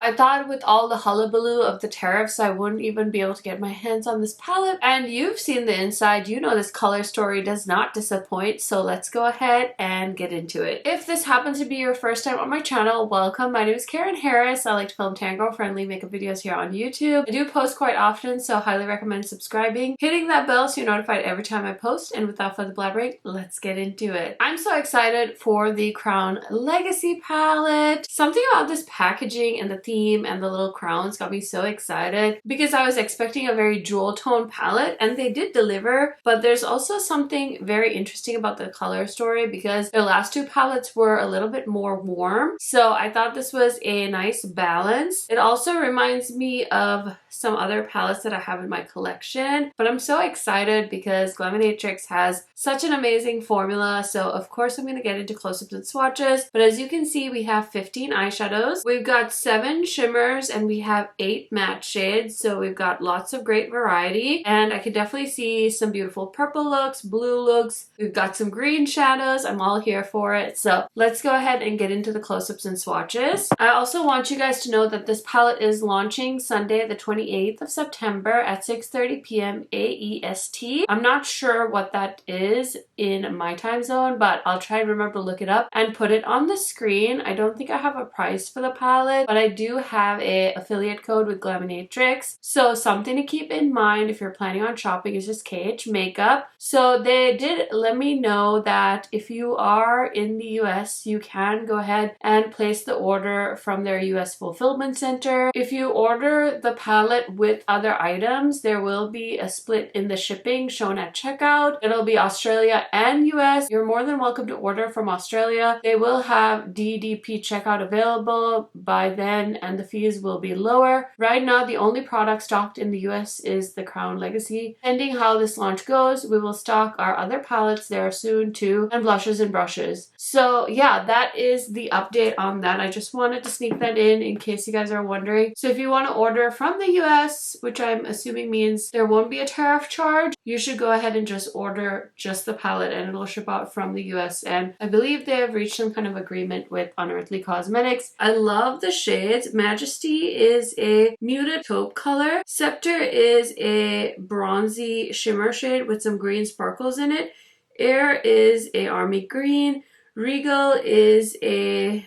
I thought with all the hullabaloo of the tariffs, I wouldn't even be able to get my hands on this palette. And you've seen the inside, you know this color story does not disappoint. So let's go ahead and get into it. If this happens to be your first time on my channel, welcome. My name is Karen Harris. I like to film tango-friendly makeup videos here on YouTube. I do post quite often, so highly recommend subscribing, hitting that bell so you're notified every time I post. And without further blabbering, let's get into it. I'm so excited for the Crown Legacy palette. Something about this packaging and the theme and the little crowns got me so excited because I was expecting a very jewel tone palette, and they did deliver, but there's also something very interesting about the color story because their last two palettes were a little bit more warm. So I thought this was a nice balance. It also reminds me of some other palettes that I have in my collection, but I'm so excited because Glaminatrix has such an amazing formula. So of course I'm going to get into close-ups and swatches, but as you can see, we have 15 eyeshadows. We've got 7 shimmers and we have 8 matte shades. So we've got lots of great variety, and I could definitely see some beautiful purple looks, blue looks. We've got some green shadows. I'm all here for it. So let's go ahead and get into the close-ups and swatches. I also want you guys to know that this palette is launching Sunday the 28th of September at 6:30 p.m. AEST. I'm not sure what that is in my time zone, but I'll try and remember to look it up and put it on the screen. I don't think I have a price for the palette, but I do have a affiliate code with Glaminatrix. So something to keep in mind if you're planning on shopping is just KH Makeup. So they did let me know that if you are in the US, you can go ahead and place the order from their US fulfillment center. If you order the palette with other items, there will be a split in the shipping shown at checkout. It'll be Australia and US. You're more than welcome to order from Australia. They will have DDP checkout available by then, and the fees will be lower. Right now, the only product stocked in the US is the Crown Legacy. Pending how this launch goes, we will stock our other palettes there soon too, and blushes and brushes. So yeah, that is the update on that. I just wanted to sneak that in case you guys are wondering. So if you want to order from the US, which I'm assuming means there won't be a tariff charge, you should go ahead and just order just the palette and it'll ship out from the US. And I believe they have reached some kind of agreement with Unearthly Cosmetics. I love the shades. Majesty is a muted taupe color. Scepter is a bronzy shimmer shade with some green sparkles in it. Air is a army green. Regal is a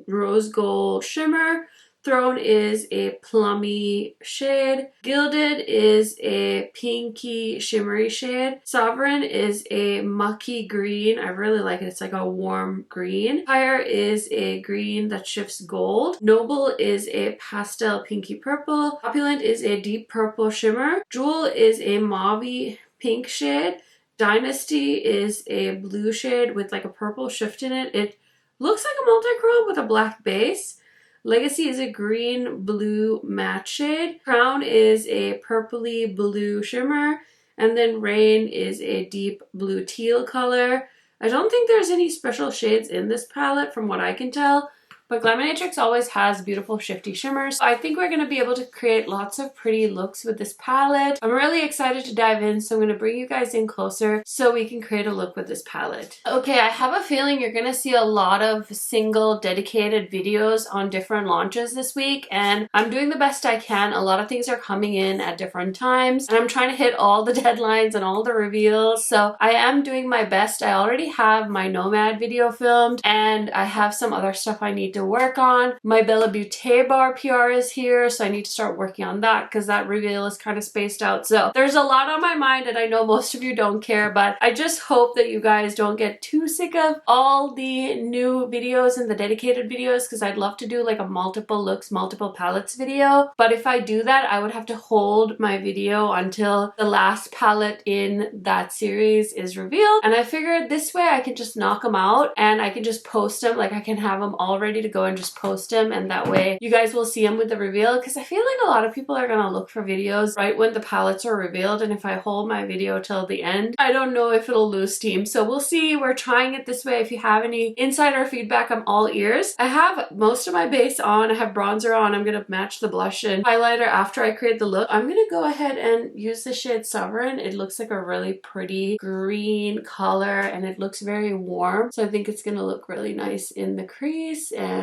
rose gold shimmer. Throne is a plummy shade. Gilded is a pinky shimmery shade. Sovereign is a mucky green. I really like it. It's like a warm green. Fire is a green that shifts gold. Noble is a pastel pinky purple. Opulent is a deep purple shimmer. Jewel is a mauvey pink shade. Dynasty is a blue shade with like a purple shift in it. It looks like a multi-chrome with a black base. Legacy is a green blue matte shade. Crown is a purpley blue shimmer. And then Rain is a deep blue teal color. I don't think there's any special shades in this palette from what I can tell, but Glaminatrix always has beautiful shifty shimmers. I think we're going to be able to create lots of pretty looks with this palette. I'm really excited to dive in, so I'm going to bring you guys in closer so we can create a look with this palette. Okay, I have a feeling you're going to see a lot of single dedicated videos on different launches this week, and I'm doing the best I can. A lot of things are coming in at different times, and I'm trying to hit all the deadlines and all the reveals, so I am doing my best. I already have my Nomad video filmed, and I have some other stuff I need to work on. My Bella Beauté bar PR is here, so I need to start working on that because that reveal is kind of spaced out. So there's a lot on my mind, and I know most of you don't care, but I just hope that you guys don't get too sick of all the new videos and the dedicated videos, because I'd love to do like a multiple looks, multiple palettes video. But if I do that, I would have to hold my video until the last palette in that series is revealed. And I figured this way I can just knock them out and I can just post them. Like I can have them all ready to go and just post them, and that way you guys will see them with the reveal, because I feel like a lot of people are gonna look for videos right when the palettes are revealed, and if I hold my video till the end, I don't know if it'll lose steam. So we'll see. We're trying it this way. If you have any insider feedback, I'm all ears. I have most of my base on. I have bronzer on. I'm gonna match the blush and highlighter after I create the look. I'm gonna go ahead and use the shade Sovereign. It looks like a really pretty green color and it looks very warm, so I think it's gonna look really nice in the crease. And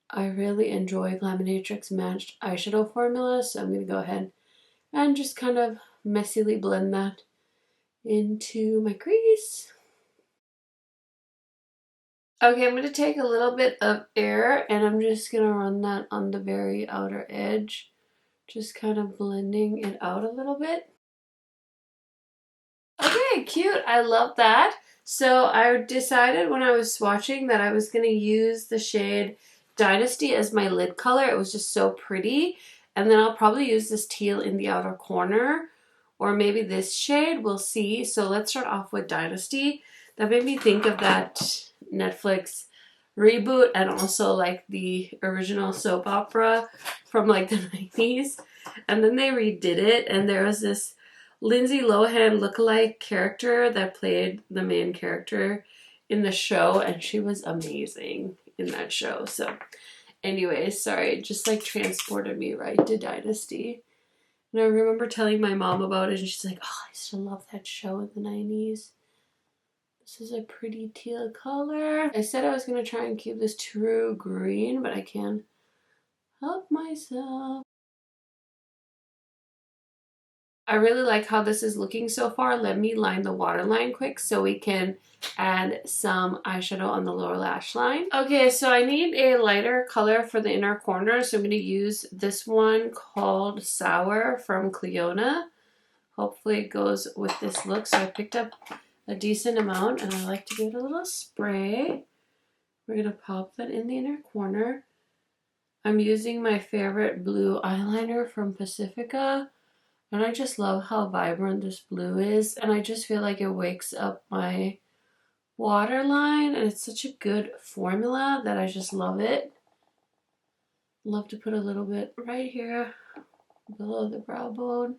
I really enjoy Glaminatrix matched eyeshadow formula, so I'm going to go ahead and just kind of messily blend that into my crease. Okay, I'm going to take a little bit of air and I'm just going to run that on the very outer edge, just kind of blending it out a little bit. Okay, cute. I love that. So I decided when I was swatching that I was going to use the shade Dynasty as my lid color. It was just so pretty. And then I'll probably use this teal in the outer corner, or maybe this shade. We'll see. So let's start off with Dynasty. That made me think of that Netflix reboot and also like the original soap opera from like the 90s. And then they redid it and there was this Lindsay Lohan lookalike character that played the main character in the show, and she was amazing in that show. So anyways, sorry, it just like transported me right to Dynasty. And I remember telling my mom about it and she's like, oh, I still love that show in the 90s. This is a pretty teal color. I said I was going to try and keep this true green, but I can't help myself. I really like how this is looking so far. Let me line the waterline quick so we can add some eyeshadow on the lower lash line. Okay, so I need a lighter color for the inner corner, so I'm going to use this one called Sour from Cleona. Hopefully it goes with this look. So I picked up a decent amount and I like to give it a little spray. We're going to pop that in the inner corner. I'm using my favorite blue eyeliner from Pacifica. And I just love how vibrant this blue is. And I just feel like it wakes up my waterline. And it's such a good formula that I just love it. Love to put a little bit right here below the brow bone.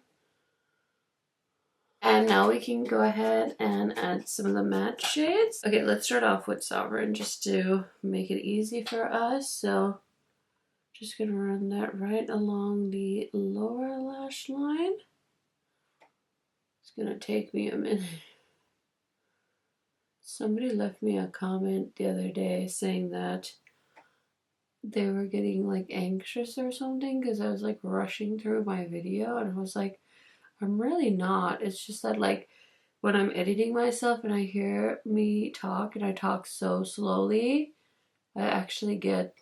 And now we can go ahead and add some of the matte shades. Okay, let's start off with Sovereign just to make it easy for us. So just gonna run that right along the lower lash line. It's gonna take me a minute. Somebody left me a comment the other day saying that they were getting like anxious or something because I was like rushing through my video, and I was like, I'm really not. It's just that like when I'm editing myself and I hear me talk and I talk so slowly, I actually get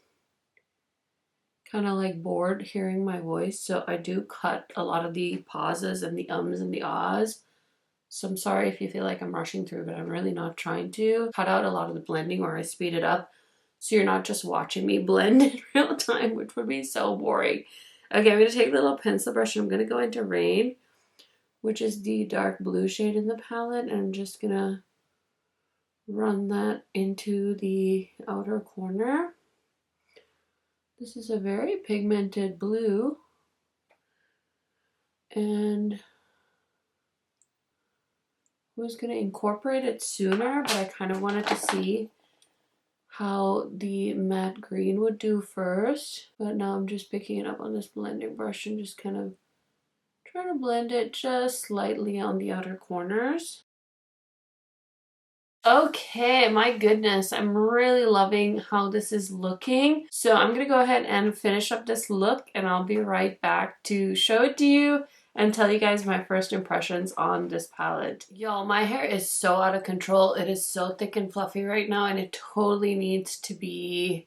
kind of like bored hearing my voice. So I do cut a lot of the pauses and the ums and the ahs. So I'm sorry if you feel like I'm rushing through, but I'm really not trying to. Cut out a lot of the blending or I speed it up so you're not just watching me blend in real time, which would be so boring. Okay, I'm going to take the little pencil brush and I'm going to go into Rain, which is the dark blue shade in the palette, and I'm just going to run that into the outer corner. This is a very pigmented blue, and I was going to incorporate it sooner, but I kind of wanted to see how the matte green would do first. But now I'm just picking it up on this blending brush and just kind of trying to blend it just slightly on the outer corners. Okay, my goodness, I'm really loving how this is looking. So I'm gonna go ahead and finish up this look and I'll be right back to show it to you and tell you guys my first impressions on this palette. Y'all, my hair is so out of control. It is so thick and fluffy right now and it totally needs to be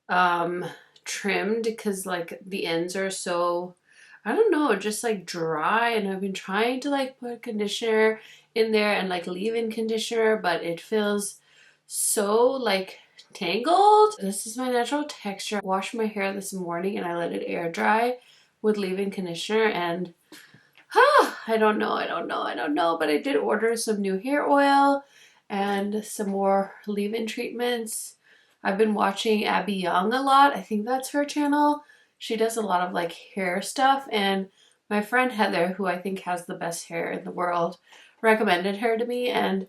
trimmed because like the ends are so, I don't know, just like dry, and I've been trying to like put conditioner in there and like leave-in conditioner, but it feels so like tangled. This is my natural texture. I washed my hair this morning and I let it air dry with leave-in conditioner, and I don't know, but I did order some new hair oil and some more leave-in treatments. I've been watching Abby Young a lot. I think that's her channel. She does a lot of like hair stuff, and my friend Heather, who I think has the best hair in the world, recommended her to me, and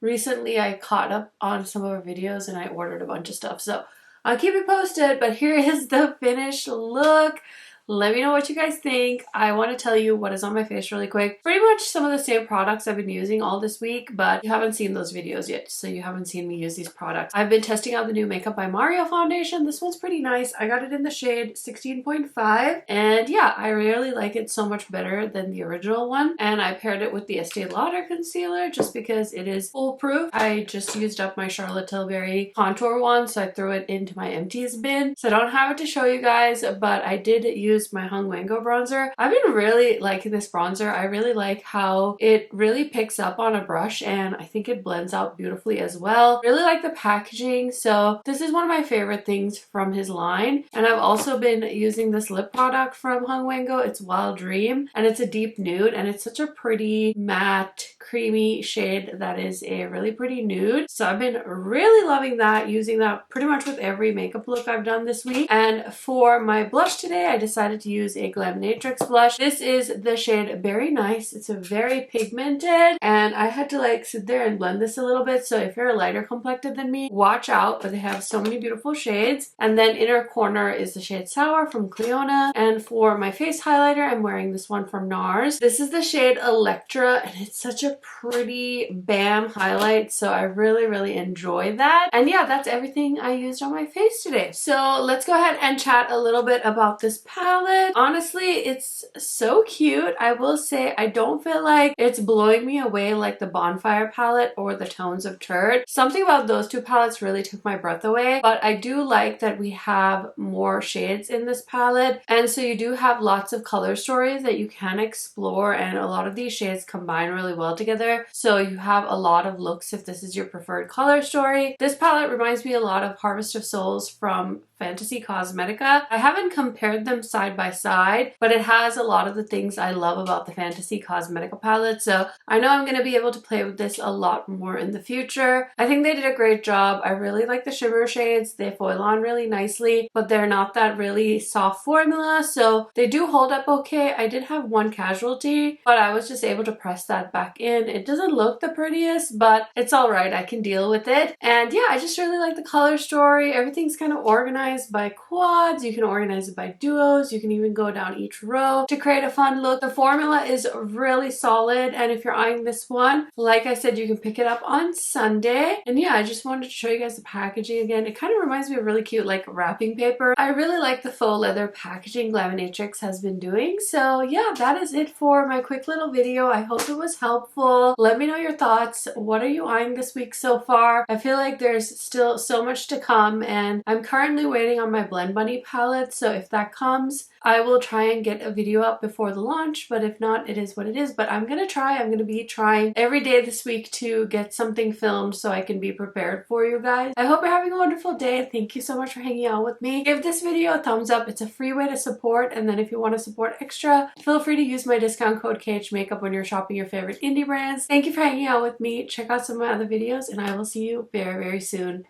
recently I caught up on some of her videos and I ordered a bunch of stuff. So I'll keep you posted, but here is the finished look. Let me know what you guys think. I want to tell you what is on my face really quick. Pretty much some of the same products I've been using all this week, but you haven't seen those videos yet, so you haven't seen me use these products. I've been testing out the new Makeup by Mario foundation. This one's pretty nice. I got it in the shade 16.5, and yeah, I really like it so much better than the original one. And I paired it with the Estee Lauder concealer just because it is foolproof. I just used up my Charlotte Tilbury contour one, so I threw it into my empties bin. So I don't have it to show you guys, but I did use my Hung Wango bronzer. I've been really liking this bronzer. I really like how it really picks up on a brush, and I think it blends out beautifully as well. Really like the packaging, so this is one of my favorite things from his line. And I've also been using this lip product from Hung Wango. It's Wild Dream, and it's a deep nude, and it's such a pretty matte creamy shade that is a really pretty nude. So I've been really loving that, using that pretty much with every makeup look I've done this week. And for my blush today, I decided to use a Glaminatrix blush. This is the shade Very Nice. It's a very pigmented, and I had to like sit there and blend this a little bit, so if you're lighter complected than me, watch out, but they have so many beautiful shades. And then inner corner is the shade Sour from Cleona. And for my face highlighter, I'm wearing this one from NARS. This is the shade Electra, and it's such a pretty bam highlight, so I really enjoy that. And yeah, that's everything I used on my face today. So let's go ahead and chat a little bit about this palette. Honestly, it's so cute. I will say I don't feel like it's blowing me away like the Bonfire palette or the Tones of Turd. Something about those two palettes really took my breath away, but I do like that we have more shades in this palette, and so you do have lots of color stories that you can explore, and a lot of these shades combine really well together, so you have a lot of looks if this is your preferred color story. This palette reminds me a lot of Harvest of Souls from Fantasy Cosmetica. I haven't compared them side by side, but it has a lot of the things I love about the Fantasy Cosmetica palette, so I know I'm going to be able to play with this a lot more in the future. I think they did a great job. I really like the shimmer shades. They foil on really nicely, but they're not that really soft formula, so they do hold up okay. I did have one casualty, but I was just able to press that back in. It doesn't look the prettiest, but it's alright. I can deal with it. And yeah, I just really like the color story. Everything's kind of organized by quads. You can organize it by duos. You can even go down each row to create a fun look. The formula is really solid, and if you're eyeing this one, like I said, you can pick it up on Sunday. And yeah, I just wanted to show you guys the packaging again. It kind of reminds me of really cute like wrapping paper. I really like the faux leather packaging Glaminatrix has been doing. So yeah, that is it for my quick little video. I hope it was helpful. Let me know your thoughts. What are you eyeing this week so far? I feel like there's still so much to come, and I'm currently waiting on my Blend Bunny palette, so if that comes, I will try and get a video up before the launch, but if not, it is what it is. But I'm gonna try. I'm gonna be trying every day this week to get something filmed so I can be prepared for you guys. I hope you're having a wonderful day. Thank you so much for hanging out with me. Give this video a thumbs up. It's a free way to support, and then if you want to support extra, feel free to use my discount code KHMakeup when you're shopping your favorite indie brands. Thank you for hanging out with me. Check out some of my other videos, and I will see you very soon.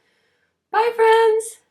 Bye, friends!